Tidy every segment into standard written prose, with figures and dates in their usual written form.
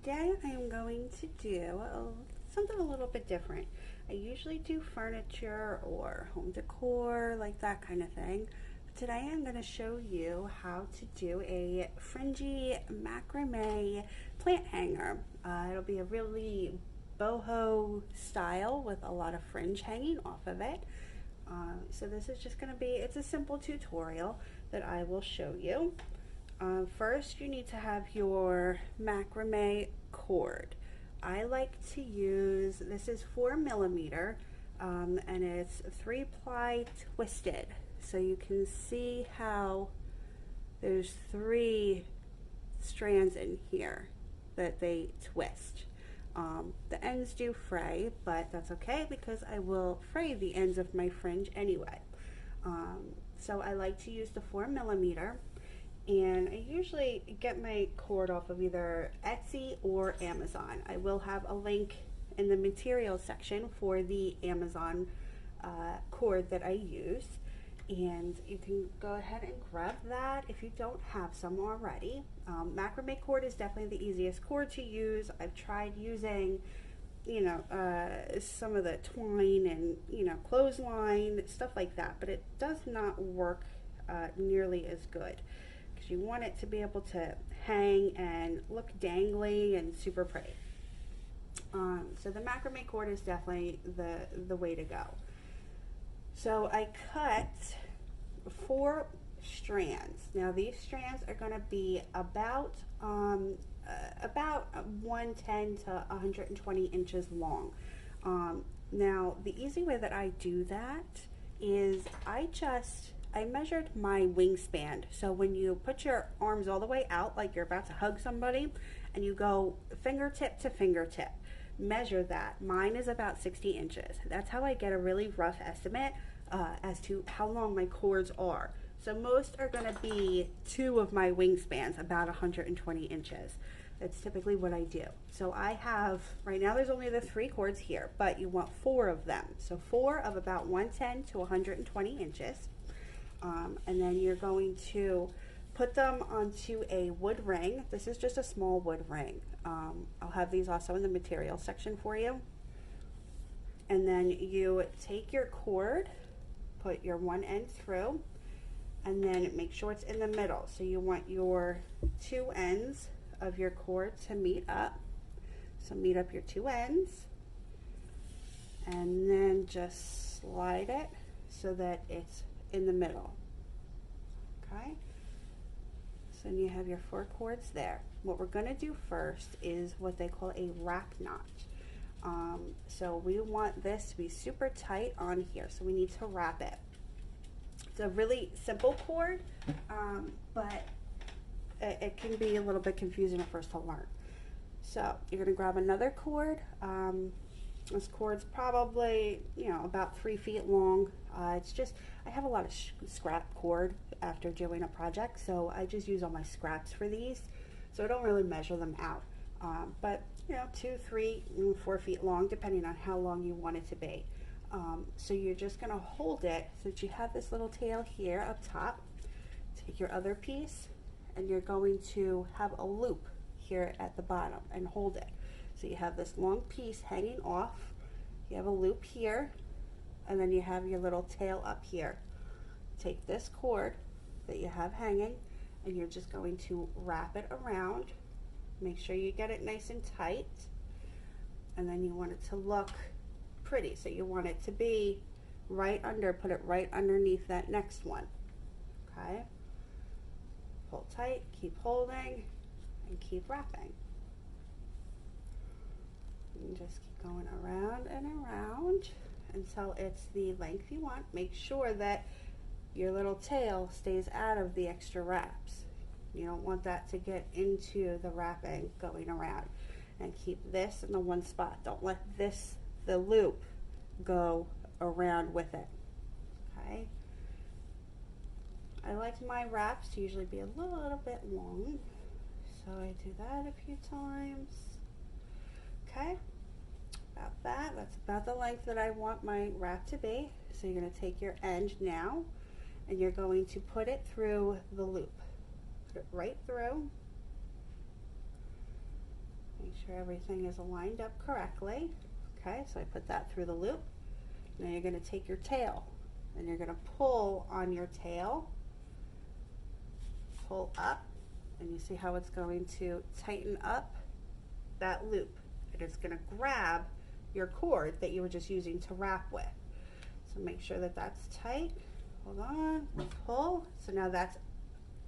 today I am going to do something a little bit different. I usually do furniture or home decor, like that kind of thing. But today I'm going to show you how to do a fringy macrame plant hanger. It'll be a really boho style with a lot of fringe hanging off of it. So this is just going to be, it's a simple tutorial that I will show you. First, you need to have your macrame cord. I like to use, this is 4mm, and it's 3-ply twisted. So you can see how there's 3 strands in here that they twist. The ends do fray, but that's okay because I will fray the ends of my fringe anyway. So I like to use the 4mm. And I usually get my cord off of either Etsy or Amazon. I will have a link in the materials section for the Amazon cord that I use. And you can go ahead and grab that if you don't have some already. Macrame cord is definitely the easiest cord to use. I've tried using, some of the twine and, clothesline, stuff like that, but it does not work nearly as good. You want it to be able to hang and look dangly and super pretty. So the macrame cord is definitely the way to go. So I cut 4 strands. Now these strands are going to be about 110 to 120 inches long. Now the easy way that I do that is I measured my wingspan. So when you put your arms all the way out like you're about to hug somebody and you go fingertip to fingertip, measure that. Mine is about 60 inches. That's how I get a really rough estimate as to how long my cords are. So most are going to be 2 of my wingspans, about 120 inches. That's typically what I do. So I have, right now there's only the 3 cords here, but you want 4 of them. So 4 of about 110 to 120 inches. And then you're going to put them onto a wood ring. This is just a small wood ring. I'll have these also in the materials section for you. And then you take your cord, put your one end through, and then make sure it's in the middle. So you want your 2 ends of your cord to meet up. So meet up your 2 ends, and then just slide it so that it's in the middle. Okay, so you have your 4 cords there. What we're going to do first is what they call a wrap knot. So we want this to be super tight on here, so we need to wrap it. It's a really simple cord, but it can be a little bit confusing at first to learn. So you're going to grab another cord. This cord's probably, about 3 feet long. It's just, I have a lot of scrap cord after doing a project, so I just use all my scraps for these. So I don't really measure them out. But, 2, 3, 4 feet long, depending on how long you want it to be. So you're just going to hold it so that you have this little tail here up top. Take your other piece, and you're going to have a loop here at the bottom and hold it. So you have this long piece hanging off, you have a loop here, and then you have your little tail up here. Take this cord that you have hanging, and you're just going to wrap it around. Make sure you get it nice and tight, and then you want it to look pretty. So you want it to be right under, put it right underneath that next one. Okay? Pull tight, keep holding, and keep wrapping. And just keep going around and around until it's the length you want. Make sure that your little tail stays out of the extra wraps. You don't want that to get into the wrapping going around. And keep this in the one spot. Don't let the loop, go around with it. Okay? I like my wraps to usually be a little bit long, so I do that a few times. Okay, about that. That's about the length that I want my wrap to be. So you're going to take your end now, and you're going to put it through the loop. Put it right through. Make sure everything is lined up correctly. Okay, so I put that through the loop. Now you're going to take your tail and you're going to pull on your tail, pull up, and you see how it's going to tighten up that loop. And it's going to grab your cord that you were just using to wrap with. So make sure that that's tight. Hold on, pull. So now that's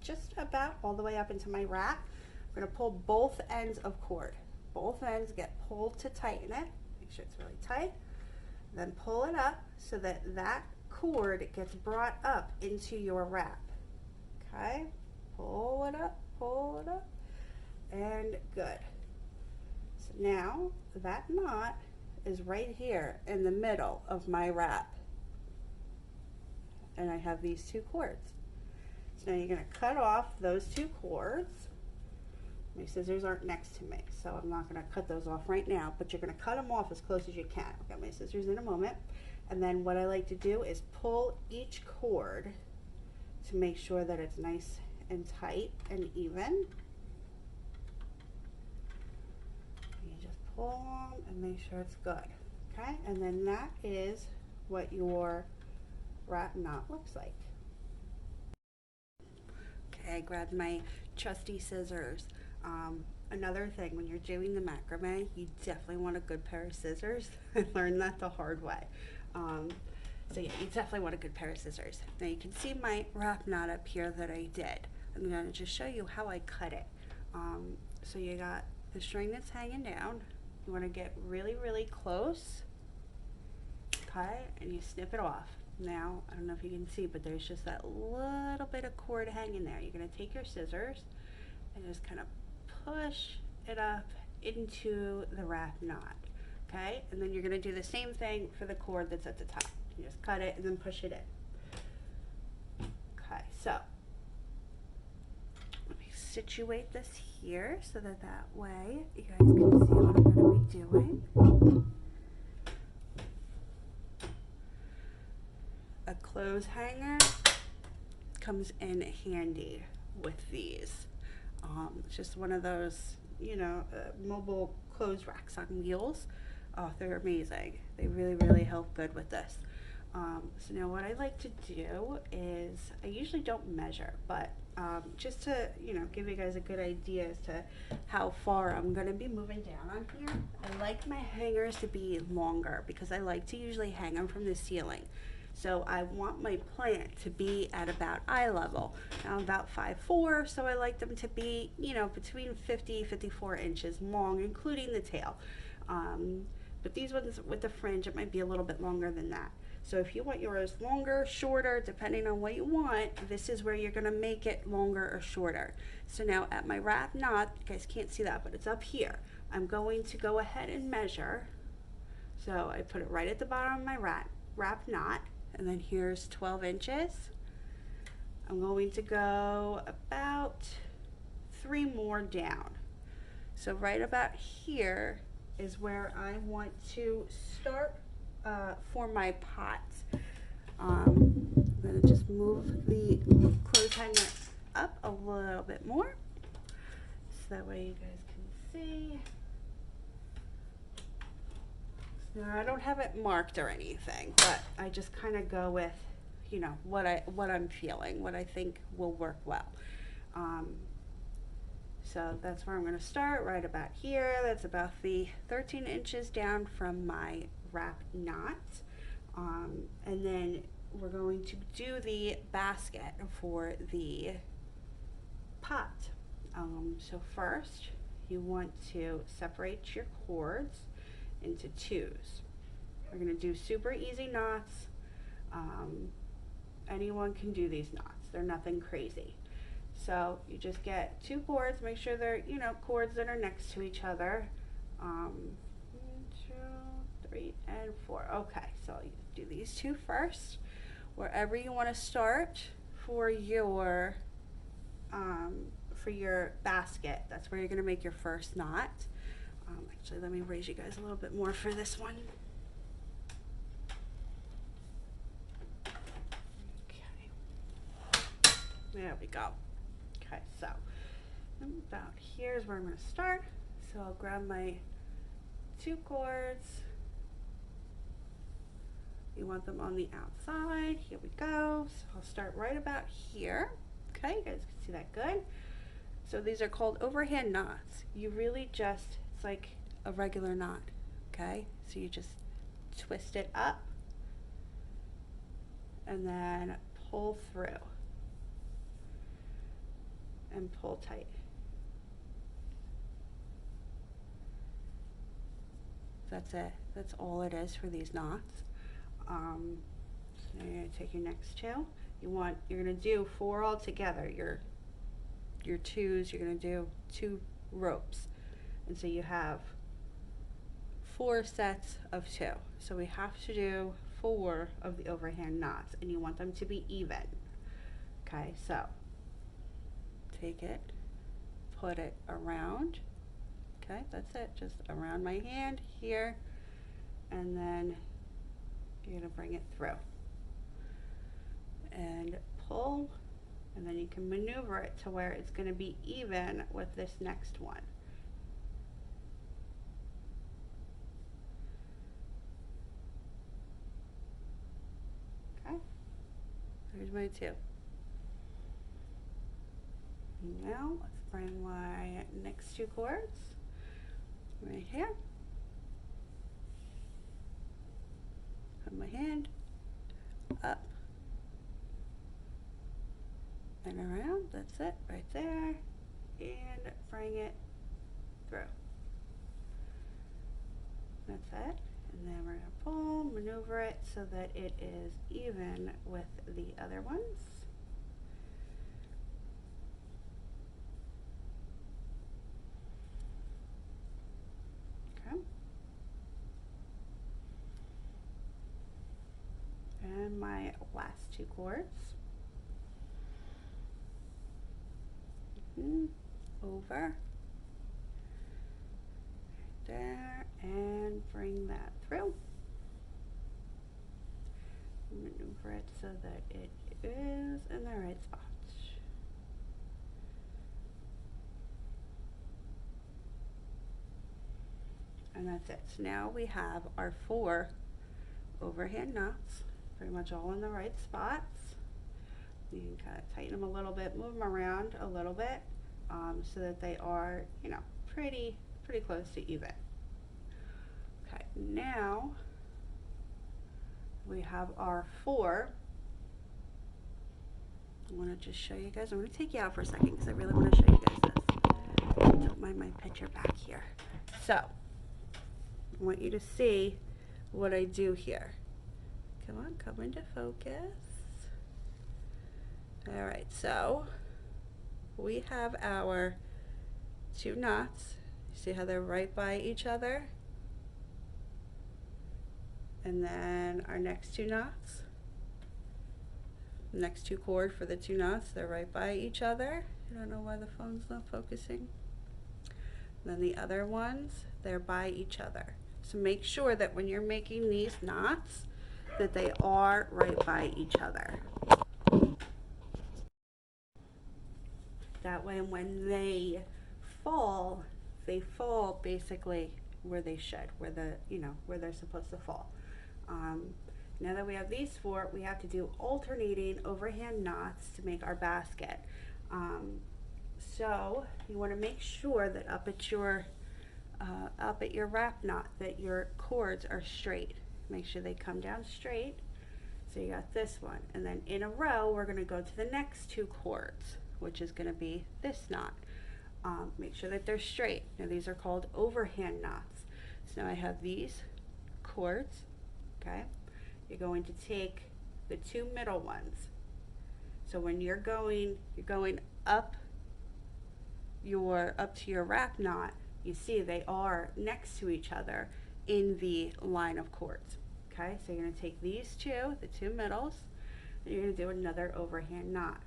just about all the way up into my wrap. I'm going to pull both ends of cord. Both ends get pulled to tighten it. Make sure it's really tight. Then pull it up so that that cord gets brought up into your wrap. Okay, pull it up, and good. So now that knot is right here in the middle of my wrap. And I have these two cords. So now you're going to cut off those two cords. My scissors aren't next to me, so I'm not going to cut those off right now, but you're going to cut them off as close as you can. I'll get my scissors in a moment. And then what I like to do is pull each cord to make sure that it's nice and tight and even. You just pull them and make sure it's good. Okay, and then that is what your wrap knot looks like. Okay, I grabbed my trusty scissors. Another thing, when you're doing the macrame, you definitely want a good pair of scissors. I learned that the hard way. So yeah, you definitely want a good pair of scissors. Now you can see my wrap knot up here that I did. I'm going to just show you how I cut it. So you got the string that's hanging down. You want to get really, really close, okay, and you snip it off. Now, I don't know if you can see, but there's just that little bit of cord hanging there. You're going to take your scissors and just kind of push it up into the wrap knot, okay? And then you're going to do the same thing for the cord that's at the top. You just cut it and then push it in. Okay, so let me situate this here so that that way you guys can see what I'm going to be doing. A clothes hanger comes in handy with these. It's just one of those, you know, mobile clothes racks on wheels. Oh, they're amazing. They really, really help good with this. So now what I like to do is, I usually don't measure, but just to, you know, give you guys a good idea as to how far I'm going to be moving down on here, I like my hangers to be longer because I like to usually hang them from the ceiling. So I want my plant to be at about eye level. Now I'm about 5'4", so I like them to be, you know, between 54 inches long, including the tail. But these ones with the fringe, it might be a little bit longer than that. So if you want yours longer, shorter, depending on what you want, this is where you're gonna make it longer or shorter. So now at my wrap knot, you guys can't see that, but it's up here. I'm going to go ahead and measure. So I put it right at the bottom of my wrap knot. And then here's 12 inches. I'm going to go about 3 more down. So right about here is where I want to start for my pot. I'm going to just move the clothes hanger up a little bit more so that way you guys can see. Now, I don't have it marked or anything, but I just kind of go with, you know, what I'm feeling, what I think will work well. So that's where I'm going to start, right about here. That's about the 13 inches down from my wrap knot. And then we're going to do the basket for the pot. So first, you want to separate your cords into twos. We're going to do super easy knots. Anyone can do these knots. They're nothing crazy. So you just get 2 cords, make sure they're, you know, cords that are next to each other. 1, 2, 3, and 4. Okay, so you do these 2 first. Wherever you want to start for your basket, that's where you're going to make your first knot. Actually, let me raise you guys a little bit more for this one. Okay. There we go. Okay, so about here's where I'm going to start. So I'll grab my 2 cords. You want them on the outside. Here we go. So I'll start right about here. Okay, you guys can see that good. So these are called overhand knots. You really just, it's like a regular knot, okay? So you just twist it up and then pull through and pull tight. That's it. That's all it is for these knots. So now you're gonna take your next 2. You're gonna do 4 all together. Your 2s, you're gonna do 2 ropes. And so you have 4 sets of 2. So we have to do 4 of the overhand knots, and you want them to be even. Okay, so take it, put it around. Okay, that's it, just around my hand here, and then you're gonna bring it through and pull, and then you can maneuver it to where it's gonna be even with this next one. Okay, there's my 2. Now let's bring my next 2 cords right here. Put my hand up and around. That's it right there, and bring it through. That's it. And then we're gonna pull, maneuver it so that it is even with the other ones. Okay. And my last 2 cords. Over there, and bring that through. Maneuver it so that it is in the right spot. And that's it. So now we have our 4 overhand knots, pretty much all in the right spots. You can kind of tighten them a little bit, move them around a little bit, so that they are, you know, pretty close to even. Okay, now we have our 4. I want to just show you guys. I'm going to take you out for a second because I really want to show you guys this. Don't mind my picture back here. So I want you to see what I do here. Come on, come into focus. All right, so we have our 2 knots. You see how they're right by each other? And then our next 2 knots, next 2 cords for the 2 knots, they're right by each other. I don't know why the phone's not focusing. And then the other ones, they're by each other. So make sure that when you're making these knots, that they are right by each other. That way when they fall basically where they should, where they're supposed to fall. Now that we have these 4, we have to do alternating overhand knots to make our basket. So you want to make sure that up at your wrap knot that your cords are straight. Make sure they come down straight. So you got this one, and then in a row we're going to go to the next 2 cords, which is going to be this knot. Make sure that they're straight. Now these are called overhand knots. So now I have these cords, okay? You're going to take the 2 middle ones. So when you're going up to your wrap knot, you see they are next to each other in the line of cords. Okay, so you're going to take these 2, the 2 middles, and you're going to do another overhand knot.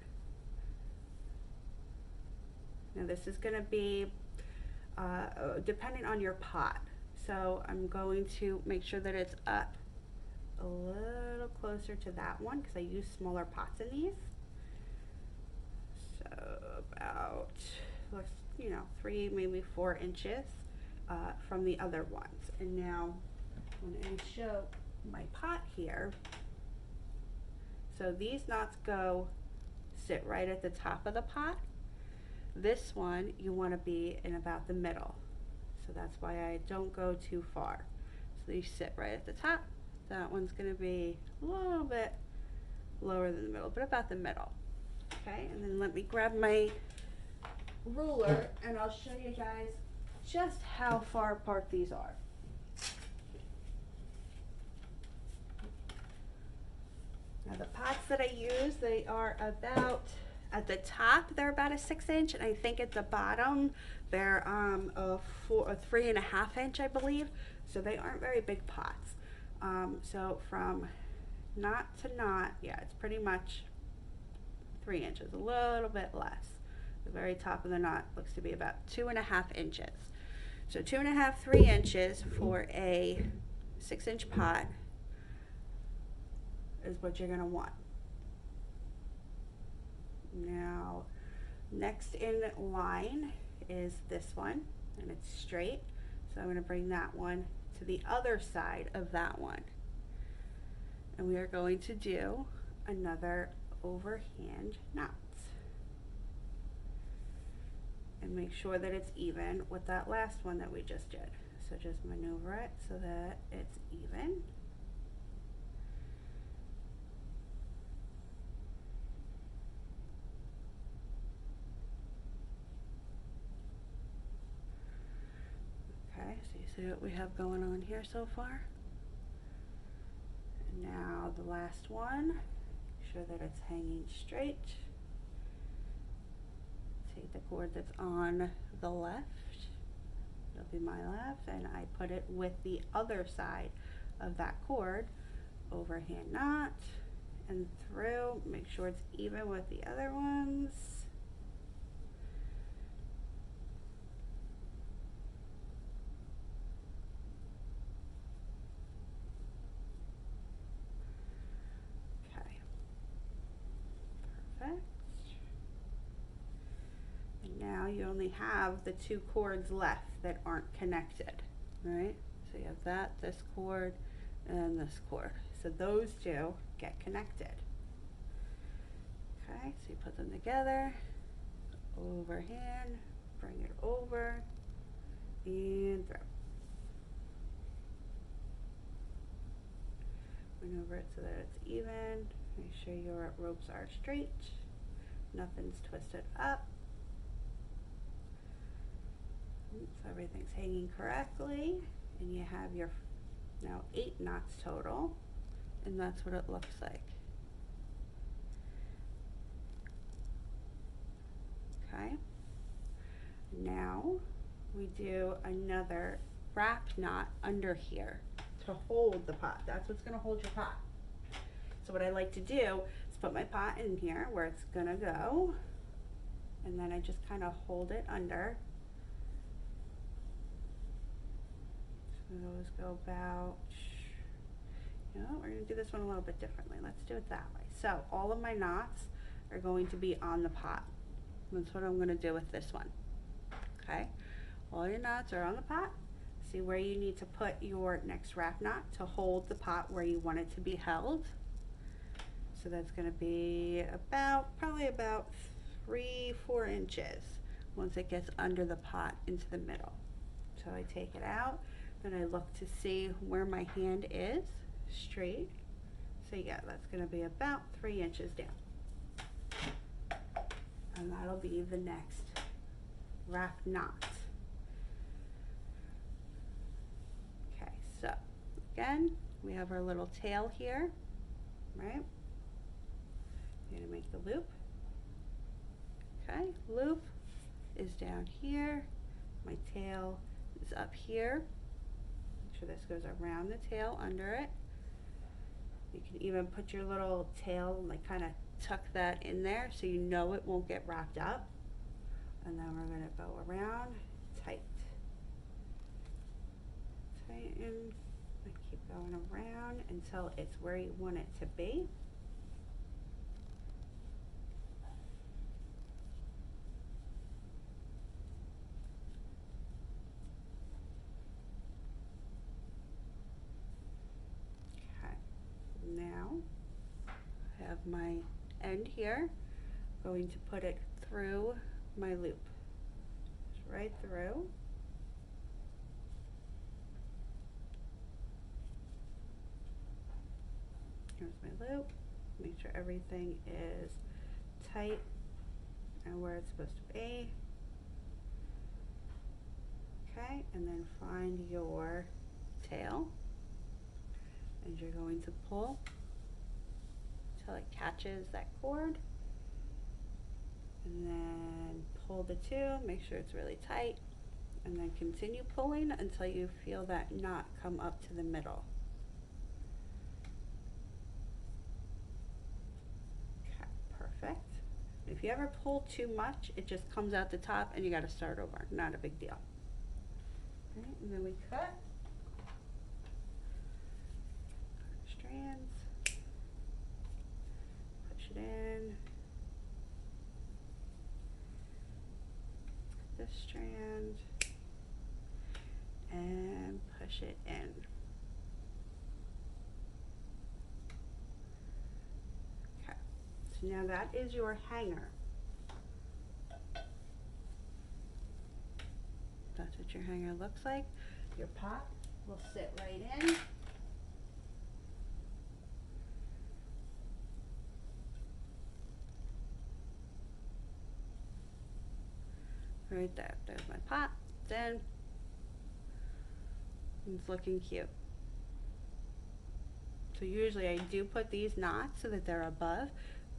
Now this is going to be depending on your pot. So I'm going to make sure that it's up a little closer to that one because I use smaller pots in these. So about, 3, maybe 4 inches. from the other ones. And now when I show my pot here, so these knots sit right at the top of the pot. This one you want to be in about the middle, so that's why I don't go too far. So these sit right at the top. That one's going to be a little bit lower than the middle, but about the middle. Okay, and then let me grab my ruler and I'll show you guys just how far apart these are. Now the pots that I use, they are about, at the top they're about a 6-inch, and I think at the bottom they're a 3.5 inch, I believe. So they aren't very big pots. So from knot to knot, yeah, it's pretty much 3 inches, a little bit less. The very top of the knot looks to be about 2.5 inches. So 2.5, 3 inches for a 6-inch pot is what you're gonna want. Now, next in line is this one, and it's straight. So I'm gonna bring that one to the other side of that one. And we are going to do another overhand knot. And make sure that it's even with that last one that we just did. So just maneuver it so that it's even. Okay, so you see what we have going on here so far? And now the last one, make sure that it's hanging straight. Take the cord that's on the left, it'll be my left, and I put it with the other side of that cord, overhand knot, and through, make sure it's even with the other ones. Okay, perfect. Now you only have the 2 cords left that aren't connected, right? So you have that, this cord, and this cord. So those 2 get connected. Okay, so you put them together, overhand, bring it over, and through. Maneuver it so that it's even. Make sure your ropes are straight, nothing's twisted up. So everything's hanging correctly, and you have your now 8 knots total, and that's what it looks like. Okay, now we do another wrap knot under here to hold the pot. That's what's going to hold your pot. So what I like to do is put my pot in here where it's going to go, and then I just kind of hold it under. Those go about, you know, we're going to do this one a little bit differently. Let's do it that way. So all of my knots are going to be on the pot. That's what I'm going to do with this one. Okay, all your knots are on the pot. See where you need to put your next wrap knot to hold the pot where you want it to be held. So that's going to be probably about 3-4 inches once it gets under the pot into the middle. So I take it out. Then I look to see where my hand is straight. So yeah, that's going to be about 3 inches down. And that'll be the next wrap knot. Okay, so again, we have our little tail here, right? You're going to make the loop. Okay, loop is down here. My tail is up here. This goes around the tail under it. You can even put your little tail, like kind of tuck that in there so you know it won't get wrapped up. And then we're going to go around, tight, tighten, and keep going around until it's where you want it to be. my end here, going to put it through my loop, just right through. Here's my loop. Make sure everything is tight and where it's supposed to be. Okay, and then find your tail, and you're going to pull until it catches that cord, and then pull the two, make sure it's really tight, and then continue pulling until you feel that knot come up to the middle. Okay, perfect. If you ever pull too much, it just comes out the top and you got to start over. Not a big deal. Okay, and then we cut strands, push it in, this strand, and push it in. Okay, so now that is your hanger. That's what your hanger looks like. Your pot will sit right in. Right there, there's my pot, it's in. It's looking cute. So usually I do put these knots so that they're above,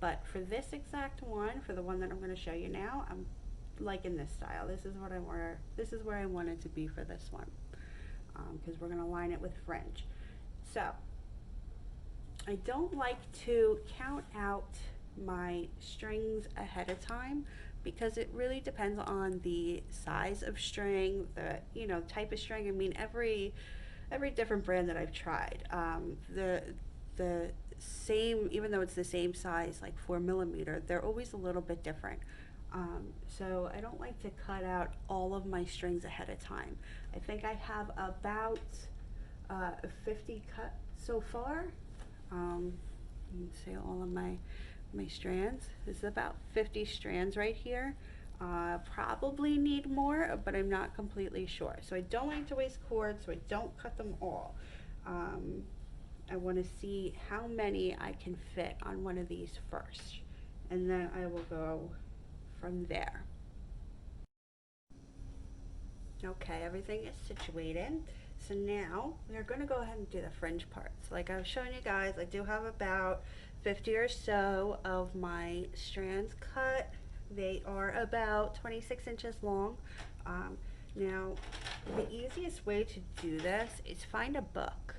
but for this exact one, for the one that I'm going to show you now, I'm liking this style. This is what I want. This is where I want it to be for this one, because we're going to line it with fringe. So I don't like to count out my strings ahead of time, because it really depends on the size of string, the type of string. I mean, every different brand that I've tried, the same, even though it's the same size, like 4mm, they're always a little bit different. So I don't like to cut out all of my strings ahead of time. I think I have about 50 cut so far. You can see all of my strands. This is about 50 strands right here. Probably need more, but I'm not completely sure. So I don't like to waste cords, so I don't cut them all. I want to see how many I can fit on one of these first, and then I will go from there. Okay, everything is situated. So now we're going to go ahead and do the fringe parts. Like I was showing you guys, I do have about 50 or so of my strands cut. They are about 26 inches long. Now, the easiest way to do this is find a book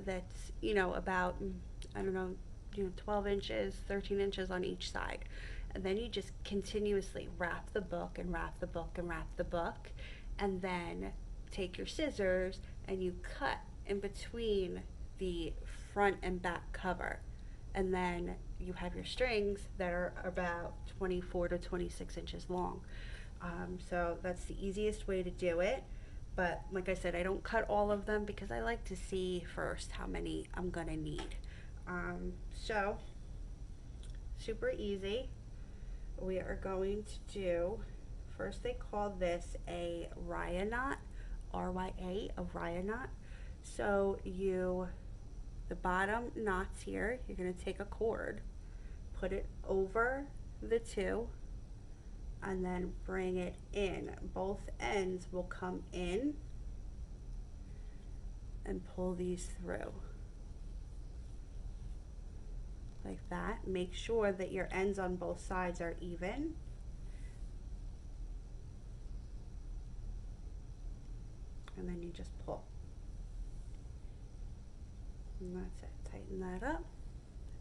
that's, about, I don't know, 12 inches, 13 inches on each side. And then you just continuously wrap the book and wrap the book and wrap the book. And then take your scissors and you cut in between the front and back cover. And then you have your strings that are about 24 to 26 inches long. So that's the easiest way to do it. But like I said, I don't cut all of them because I like to see first how many I'm gonna need. So super easy. We are going to do, first they call this a rya knot, R-Y-A, a rya knot. So the bottom knots here, you're going to take a cord, put it over the two, and then bring it in. Both ends will come in and pull these through. Like that. Make sure that your ends on both sides are even. And then you just pull. And that's it. Tighten that up.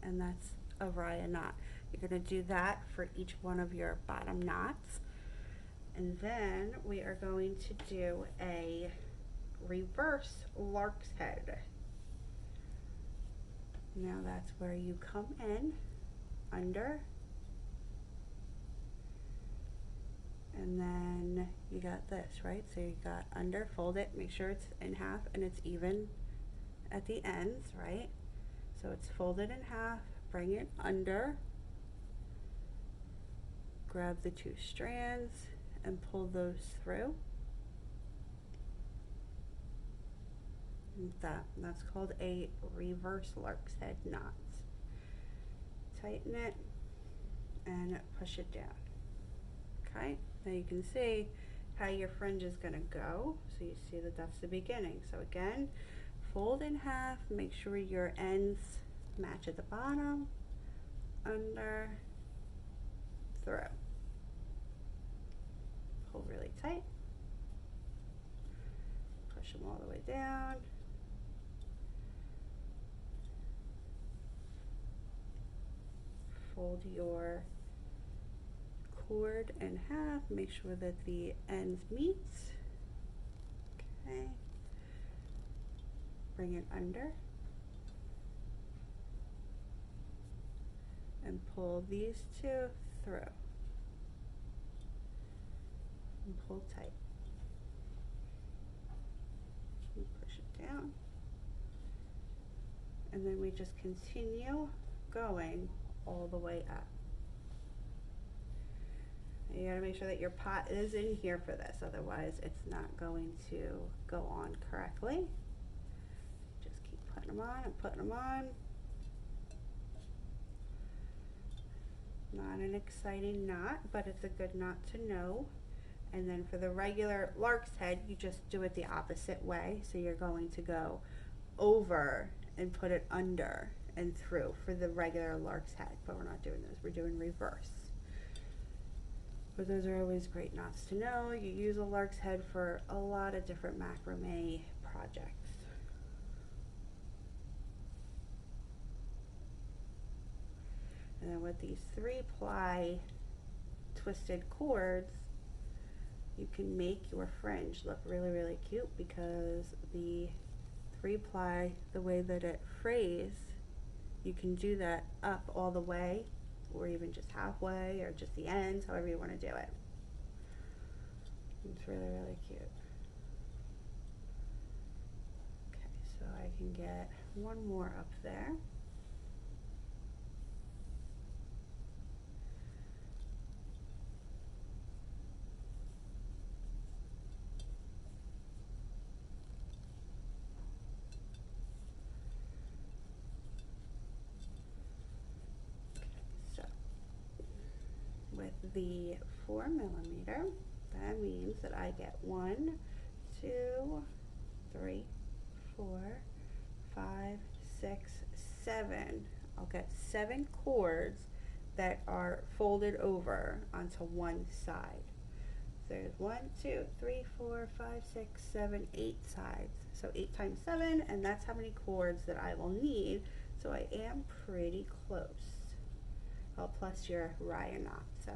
And that's a rya knot. You're going to do that for each one of your bottom knots. And then we are going to do a reverse lark's head. Now that's where you come in under, and then you got this, right? So you got under, fold it, make sure it's in half and it's even at the ends, right? So it's folded in half, bring it under, grab the two strands and pull those through. That's called a reverse larkshead knot. Tighten it and push it down. Okay, now you can see how your fringe is going to go. So you see that that's the beginning. So again, fold in half, make sure your ends match at the bottom, under, through. Pull really tight, push them all the way down. Fold your cord in half, make sure that the ends meet. Okay, bring it under and pull these two through and pull tight and push it down, and then we just continue going all the way up. You gotta make sure that your pot is in here for this, otherwise it's not going to go on correctly. Just keep putting them on and putting them on. Not an exciting knot, but it's a good knot to know. And then for the regular lark's head, you just do it the opposite way. So you're going to go over and put it under and through for the regular lark's head, but we're not doing this, we're doing reverse. But those are always great knots to know. You use a lark's head for a lot of different macrame projects. And then with these 3-ply twisted cords, you can make your fringe look really, really cute, because the 3-ply, the way that it frays, you can do that up all the way, or even just halfway, or just the ends, however you want to do it. It's really, really cute. Okay, so I can get one more up there. With the 4mm, that means that I get 1, 2, 3, 4, 5, 6, 7. I'll get 7 cords that are folded over onto one side. There's 1, 2, 3, 4, 5, 6, 7, 8 sides. So 8 times 7, and that's how many cords that I will need. So I am pretty close. Oh, plus your raya knot, so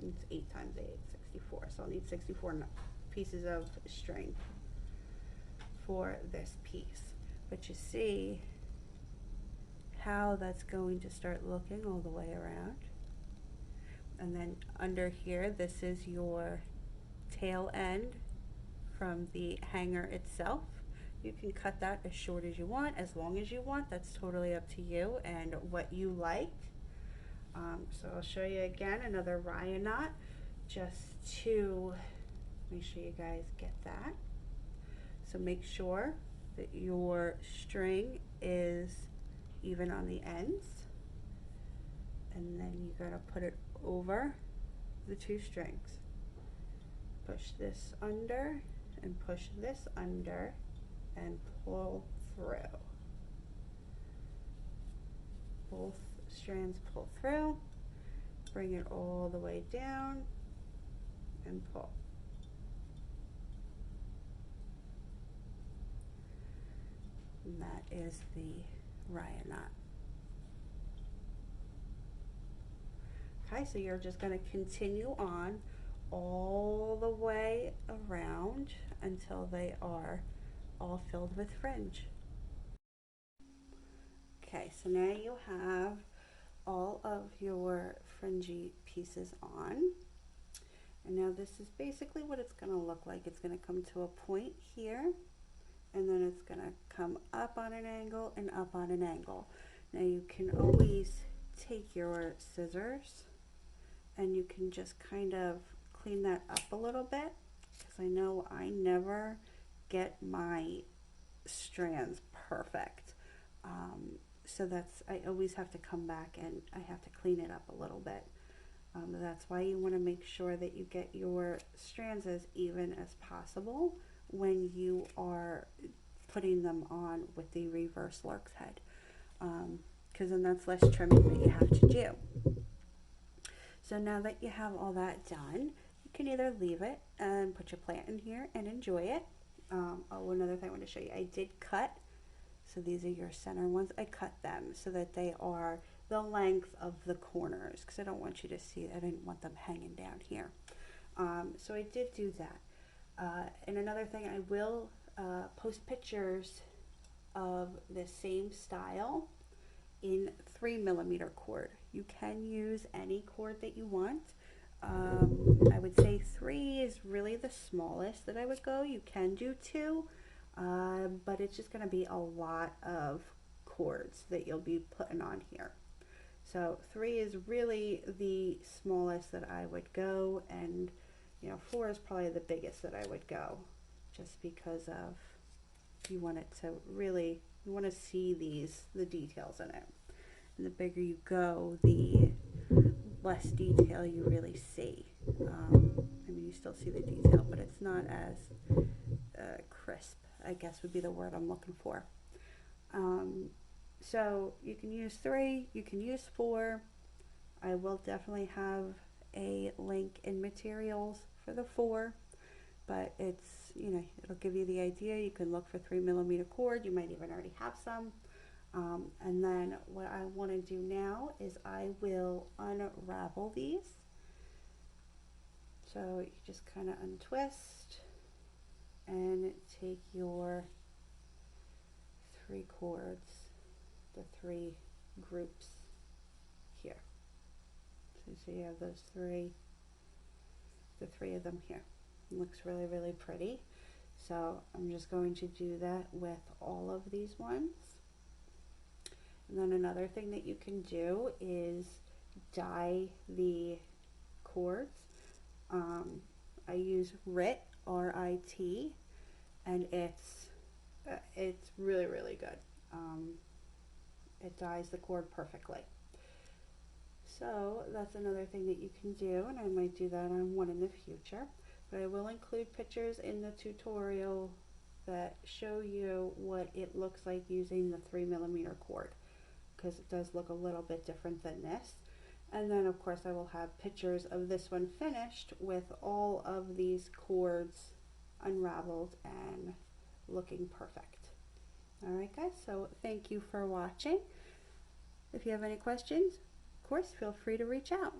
it's 8 times 8, 64. So I'll need 64 pieces of string for this piece. But you see how that's going to start looking all the way around. And then under here, this is your tail end from the hanger itself. You can cut that as short as you want, as long as you want. That's totally up to you and what you like. So I'll show you again another raya knot, just to make sure you guys get that. So make sure that your string is even on the ends, and then you gotta put it over the 2 strings. Push this under and push this under and pull through. Both strands pull through, bring it all the way down and pull. And that is the raya knot. Okay, so you're just going to continue on all the way around until they are all filled with fringe. Okay, so now you have all of your fringy pieces on, and now this is basically what it's going to look like. It's going to come to a point here, and then it's going to come up on an angle and up on an angle. Now you can always take your scissors and you can just kind of clean that up a little bit, because I know I never get my strands perfect. So I always have to come back and I have to clean it up a little bit. That's why you want to make sure that you get your strands as even as possible when you are putting them on with the reverse lark's head, because then that's less trimming that you have to do. So now that you have all that done, you can either leave it and put your plant in here and enjoy it. Oh, another thing I want to show you, I did cut, so these are your center ones. I cut them so that they are the length of the corners, because I don't want you to see, I didn't want them hanging down here. So I did do that. And another thing, I will post pictures of the same style in 3mm cord. You can use any cord that you want. I would say 3 is really the smallest that I would go. You can do 2, but it's just going to be a lot of cords that you'll be putting on here. So 3 is really the smallest that I would go, and 4 is probably the biggest that I would go, just because of you want it to really, you want to see the details in it. And the bigger you go, the less detail you really see. I mean, you still see the detail, but it's not as crisp, I guess would be the word I'm looking for. So you can use 3, you can use 4. I will definitely have a link in materials for the 4, but it's, it'll give you the idea. You can look for 3mm cord. You might even already have some. And then what I want to do now is I will unravel these. So you just kind of untwist and take your 3 cords, the 3 groups here. So you have those 3, the 3 of them here. It looks really, really pretty. So I'm just going to do that with all of these ones. And then another thing that you can do is dye the cords. I use RIT, R-I-T, and it's really, really good. It dyes the cord perfectly. So that's another thing that you can do, and I might do that on one in the future. But I will include pictures in the tutorial that show you what it looks like using the 3mm cord, because it does look a little bit different than this. And then of course I will have pictures of this one finished with all of these cords unraveled and looking perfect. Alright guys, so thank you for watching. If you have any questions, of course, feel free to reach out.